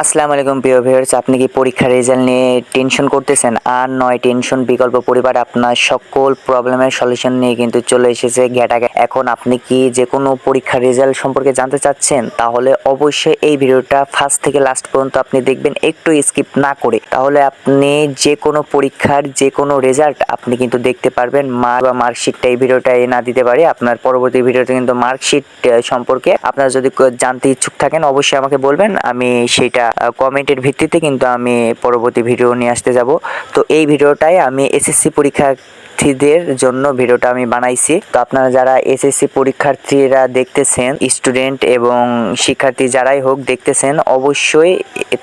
আসসালামু আলাইকুম প্রিয় ভিউয়ার্স, আপনি কি পরীক্ষার রেজাল্ট নিয়ে টেনশন করতেছেন? আর নয় টেনশন, বিকল্প পরিবার আপনার সকল প্রবলেমের সলিউশন নিয়ে কিন্তু চলে এসেছে ঘেটাঘেট। এখন আপনি কি যে কোনো পরীক্ষার রেজাল্ট সম্পর্কে জানতে চাচ্ছেন? তাহলে অবশ্যই এই ভিডিওটা ফার্স্ট থেকে লাস্ট পর্যন্ত আপনি দেখবেন, একটু স্কিপ না করে। তাহলে আপনি যে কোনো পরীক্ষার যে কোনো রেজাল্ট আপনি কিন্তু দেখতে পারবেন। মার্কশিটটা এই ভিডিওটা না দিতে পারে, আপনার পরবর্তী ভিডিওতে কিন্তু মার্কশিট সম্পর্কে আপনারা যদি জানতে ইচ্ছুক থাকেন অবশ্যই আমাকে বলবেন, আমি সেইটা কমেন্টের ভিত্তিতে কিন্তু আমি পরবর্তী ভিডিও নিয়ে আসতে যাব। তো এই ভিডিওটাই আমি এসএসসি পরীক্ষার্থীদের জন্য ভিডিওটা আমি বানাইছি। তো আপনারা যারা এসএসসি পরীক্ষার্থীরা দেখতেছেন, স্টুডেন্ট এবং শিক্ষার্থী যারাই হোক দেখতেছেন, অবশ্যই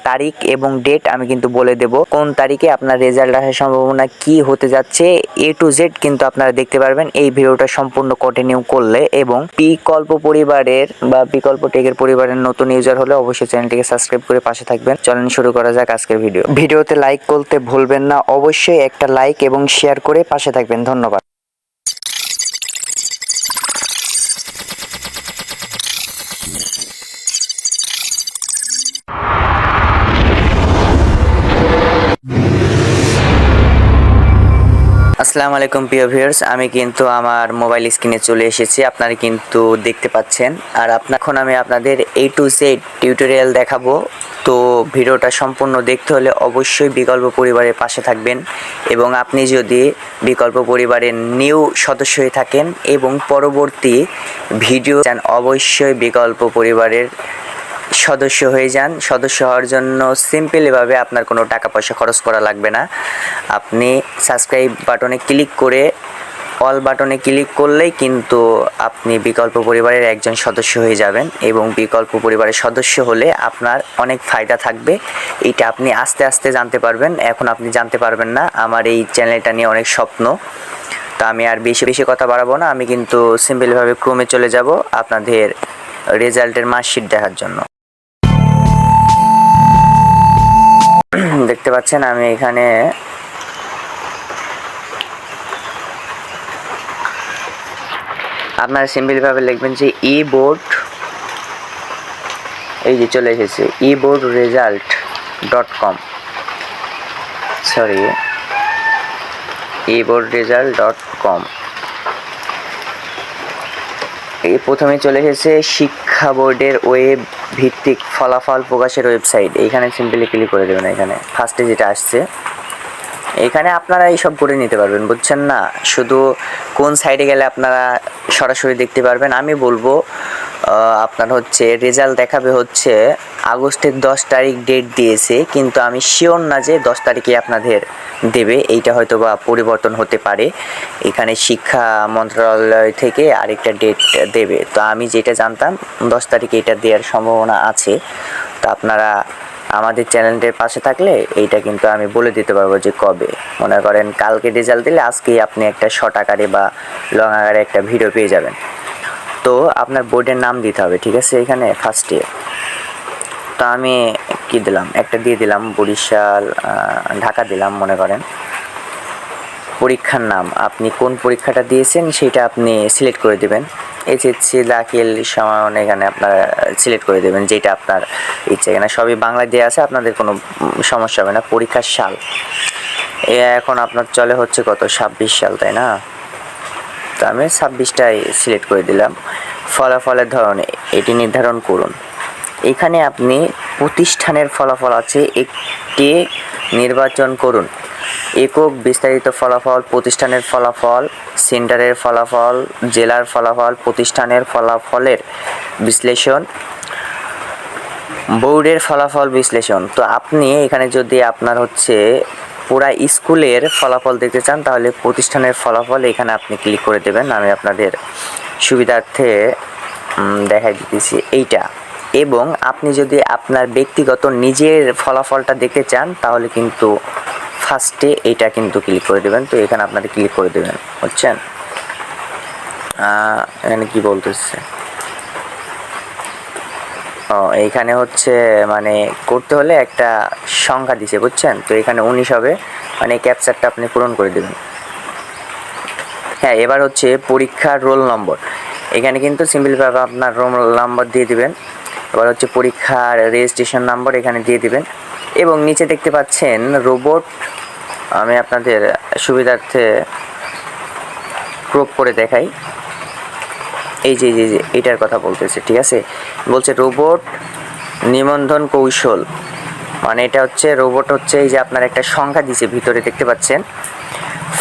তারিখ এবং ডেট আমি কিন্তু বলে দেব কোন তারিখে আপনার রেজাল্ট আসার সম্ভাবনা কি হতে যাচ্ছে, এ টু জেড কিন্তু আপনারা দেখতে পারবেন এই ভিডিওটা সম্পূর্ণ কন্টিনিউ করলে। এবং বিকল্প পরিবারের বা বিকল্প টেকের পরিবারের নতুন ইউজার হলে অবশ্যই চ্যানেলটিকে সাবস্ক্রাইব করে পাশে থাকবেন। চলেন শুরু করা যাক আজকের ভিডিওতে লাইক করতে ভুলবেন না, অবশ্যই একটা লাইক এবং শেয়ার করে পাশে থাকবেন। ধন্যবাদ। আসসালামু আলাইকুম প্রিয় ভিউয়ার্স, আমি কিন্তু আমার মোবাইল স্ক্রিনে চলে এসেছি, আপনারা কিন্তু দেখতে পাচ্ছেন। আর এখন আমি আপনাদের A to Z টিউটোরিয়াল দেখাবো। তো ভিডিওটা সম্পূর্ণ দেখতে হলে অবশ্যই বিকল্প পরিবারের পাশে থাকবেন। এবং আপনি যদি বিকল্প পরিবারের নিউ সদস্য হয়ে থাকেন এবং পরবর্তী ভিডিও চান, অবশ্যই বিকল্প পরিবারের সদস্য হয়ে যান। সদস্য হওয়ার জন্য সিম্পলভাবে আপনার কোনো টাকা পয়সা খরচ করা লাগবে না। আপনি সাবস্ক্রাইব বাটনে ক্লিক করে অল বাটনে ক্লিক করলেই কিন্তু আপনি বিকল্প পরিবারের একজন সদস্য হয়ে যাবেন। এবং বিকল্প পরিবারের সদস্য হলে আপনার অনেক ফায়দা থাকবে, এটা আপনি আস্তে আস্তে জানতে পারবেন। এখন আপনি জানতে পারবেন না। আমার এই চ্যানেলটা নিয়ে অনেক স্বপ্ন। তো আমি আর বেশি বেশি কথা বাড়াবো না, আমি কিন্তু সিম্পলভাবে ক্রমে চলে যাব আপনাদের রেজাল্টের মার্কশিট দেখার জন্য। দেখতে পাচ্ছেন আমি এখানে আপনারা সিম্পলভাবে লিখবেন যে eboard, এই যে চলে এসেছে eboardresult.com, সরি eboardresult.com। এই প্রথমে চলে এসেছে শিক্ষা বোর্ডের ওয়েব ভিত্তিক ফলাফল প্রকাশের ওয়েবসাইট। এইখানে সিম্পলি ক্লিক করে দেবেন। এখানে ফার্স্টে যেটা আসছে এখানে আপনারা এইসব করে নিতে পারবেন, বুঝছেন না? শুধু কোন সাইডে গেলে আপনারা সরাসরি দেখতে পারবেন আমি বলবো। আপনার হচ্ছে রেজাল্ট দেখাবে হচ্ছে আগস্টের 10 তারিখ ডেট দিয়েছে, কিন্তু আমি শিওর না যে 10 তারিখে আপনাদের দেবে। এইটা হয়তো বা পরিবর্তন হতে পারে। এখানে শিক্ষা মন্ত্রণালয় থেকে আরেকটা ডেট দেবে। তো আমি যেটা জানতাম 10 তারিখে এটা দেওয়ার সম্ভাবনা আছে। তো আপনারা আমাদের চ্যানেলটির পাশে থাকলে এইটা কিন্তু আমি বলে দিতে পারবো যে কবে। মনে করেন কালকে রেজাল্ট দিলে আজকেই আপনি একটা শর্ট আকারে বা লং আকারে একটা ভিডিও পেয়ে যাবেন। তো আপনার বোর্ডের নাম দিতে হবে, ঠিক আছে? এখানে ফার্স্টে তো আমি কি দিলাম, একটা দিয়ে দিলাম বরিশাল, ঢাকা দিলাম। মনে করেন পরীক্ষার নাম, আপনি কোন পরীক্ষাটা দিয়েছেন সেটা আপনি সিলেক্ট করে দেবেন। এসএসসি দাখিল সমান এখানে আপনারা সিলেক্ট করে দেবেন যেটা আপনার ইচ্ছা। এখানে সবই বাংলা দিয়ে আছে, আপনাদের কোনো সমস্যা হবে না। পরীক্ষার সাল এখন আপনার চলে হচ্ছে কত, 26 সাল, তাই না? তো আমি 26টাই সিলেক্ট করে দিলাম। ফলাফলের ধরন এটি নির্ধারণ করুন। এখানে আপনি প্রতিষ্ঠানের ফলাফল আছে, একটি নির্বাচন করুন। একক বিস্তারিত ফলাফল, প্রতিষ্ঠানের ফলাফল, সেন্টারের ফলাফল, জেলার ফলাফল, প্রতিষ্ঠানের ফলাফলের বিশ্লেষণ, বোর্ডের ফলাফল বিশ্লেষণ। তো আপনি এখানে যদি আপনার হচ্ছে পুরা স্কুলের ফলাফল দেখতে চান তাহলে প্রতিষ্ঠানের ফলাফল এখানে আপনি ক্লিক করে দেবেন। আমি আপনাদের সুবিধার্থে দেখাই দিতেছি এইটা। এবং আপনি যদি আপনার ব্যক্তিগত নিজের ফলাফলটা দেখতে চান তাহলে কিন্তু ফার্স্টে এইটা কিন্তু ক্লিক করে দেবেন। তো এখানে আপনাদের ক্লিক করে দেবেন, বুঝছেন? এখানে কি বলতেছে, এইখানে হচ্ছে মানে করতে হলে একটা সংখ্যা দিছে, বুঝছেন? তো এখানে 19 হবে, মানে ক্যাপচারটা আপনি পূরণ করে দেবেন। হ্যাঁ, এবার হচ্ছে পরীক্ষার রোল নম্বর। এখানে কিন্তু সিম্পলভাবে আপনার রোল নাম্বার দিয়ে দিবেন। এবার হচ্ছে পরীক্ষার রেজিস্ট্রেশন নাম্বার এখানে দিয়ে দিবেন এবং নিচে দেখতে পাচ্ছেন রোবট। আমি আপনাদের সুবিধার্থে ক্রপ করে দেখাই। এই যে এটার কথা বলতেছে, ঠিক আছে। বলছে রোবট নিবন্ধন কৌশল, মানে এটা হচ্ছে রোবট হচ্ছে এই যে আপনার একটা সংখ্যা দিছে ভিতরে দেখতে পাচ্ছেন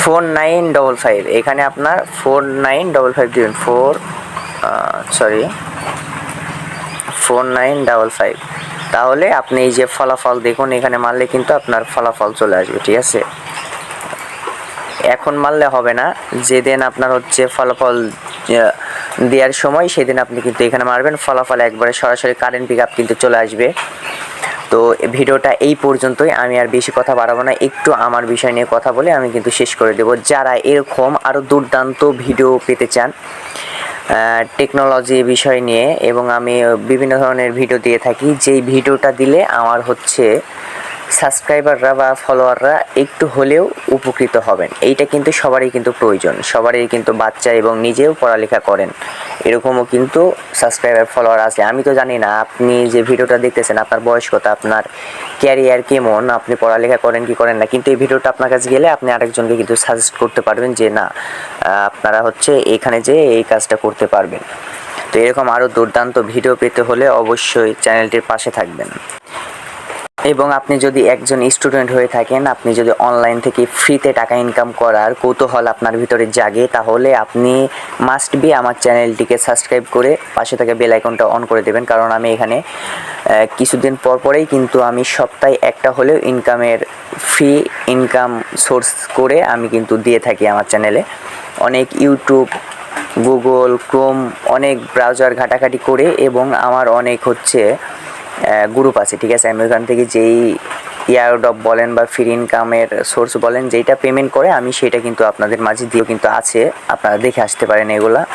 4955। এখানে আপনার 4955 দিবেন, 4955। তাহলে আপনি এই যে ফলাফল দেখুন, এখানে মারলে কিন্তু আপনার ফলাফল চলে আসবে, ঠিক আছে। এখন মারলে হবে না, যেদিন আপনার হচ্ছে ফলাফল দেওয়ার সময় সেদিন আপনি কিন্তু এখানে মারবেন, ফলাফল একবারে সরাসরি কারেন্ট পিক আপ কিন্তু চলে আসবে। তো ভিডিওটা এই পর্যন্তই, আমি আর বেশি কথা বাড়াবো না, একটু আমার বিষয় নিয়ে কথা বলে আমি কিন্তু শেষ করে দেব। যারা এরকম আরও দুর্দান্ত ভিডিও পেতে চান টেকনোলজি বিষয় নিয়ে, এবং আমি বিভিন্ন ধরনের ভিডিও দিয়ে থাকি, যেই ভিডিওটা দিলে আমার হচ্ছে সাবস্ক্রাইবাররা বা ফলোয়াররা একটু হলেও উপকৃত হবেন, এইটা কিন্তু সবারই কিন্তু প্রয়োজন। সবারই কিন্তু বাচ্চা এবং নিজেও পড়ালেখা করেন, এরকমও কিন্তু সাবস্ক্রাইবার ফলোয়ার আছে। আমি তো জানি না আপনি যে ভিডিওটা দেখতেছেন আপনার বয়স কত, আপনার ক্যারিয়ার কেমন, আপনি পড়ালেখা করেন কি করেন না, কিন্তু এই ভিডিওটা আপনার কাছে গেলে আপনি আরেকজনকে কিন্তু সাজেস্ট করতে পারবেন যে না আপনারা হচ্ছে এখানে যে এই কাজটা করতে পারবেন। তো এরকম আরও দুর্দান্ত ভিডিও পেতে হলে অবশ্যই চ্যানেলটির পাশে থাকবেন। এবং আপনি যদি একজন স্টুডেন্ট হয়ে থাকেন, আপনি যদি অনলাইন থেকে ফ্রিতে টাকা ইনকাম করার কৌতূহল আপনার ভিতরে জাগে, তাহলে আপনি মাস্ট বি আমার চ্যানেলটিকে সাবস্ক্রাইব করে পাশে থাকা বেল আইকনটা অন করে দেবেন। কারণ আমি এখানে কিছুদিন পরেই কিন্তু আমি সপ্তাহে একটা হলেও ফ্রি ইনকাম সোর্স করে আমি কিন্তু দিয়ে থাকি আমার চ্যানেলে। অনেক ইউটিউব, গুগল, ক্রোম, অনেক ব্রাউজার ঘাটাঘাটি করে, এবং আমার অনেক হচ্ছে গ্রুপ আছে, ঠিক আছে। আমি ওখান থেকে যেই এয়ারড্রপ বলেন বা ফ্রি ইনকামের সোর্স বলেন, যেইটা পেমেন্ট করে আমি সেটা কিন্তু আপনাদের মাঝে দিয়েও কিন্তু আছে, আপনারা দেখে আসতে পারেন।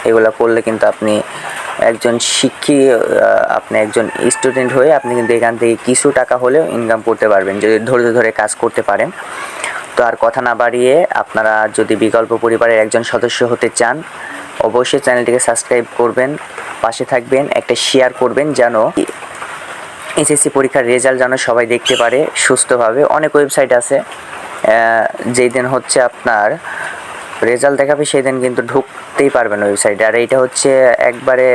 এগুলা করলে কিন্তু আপনি একজন আপনি একজন স্টুডেন্ট হয়ে আপনি কিন্তু এখান থেকে কিছু টাকা হলেও ইনকাম করতে পারবেন যদি ধৈর্য ধরে কাজ করতে পারেন। তো আর কথা না বাড়িয়ে, আপনারা যদি বিকল্প পরিবারের একজন সদস্য হতে চান, অবশ্যই চ্যানেলটিকে সাবস্ক্রাইব করবেন, পাশে থাকবেন, একটা শেয়ার করবেন, যেন এসএসসি পরীক্ষার রেজাল্ট যেন সবাই দেখতে পারে সুস্থভাবে। অনেক ওয়েবসাইট আছে, যেই দিন হচ্ছে আপনার রেজাল্ট দেখাবে সেই দিন কিন্তু ঢুকতেই পারবেন ওয়েবসাইটে, আর এইটা হচ্ছে একবারে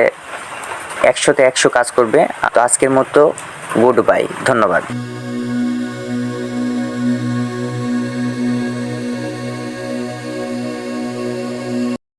100তে 100 কাজ করবে। তো আজকের মতো গুড বাই, ধন্যবাদ।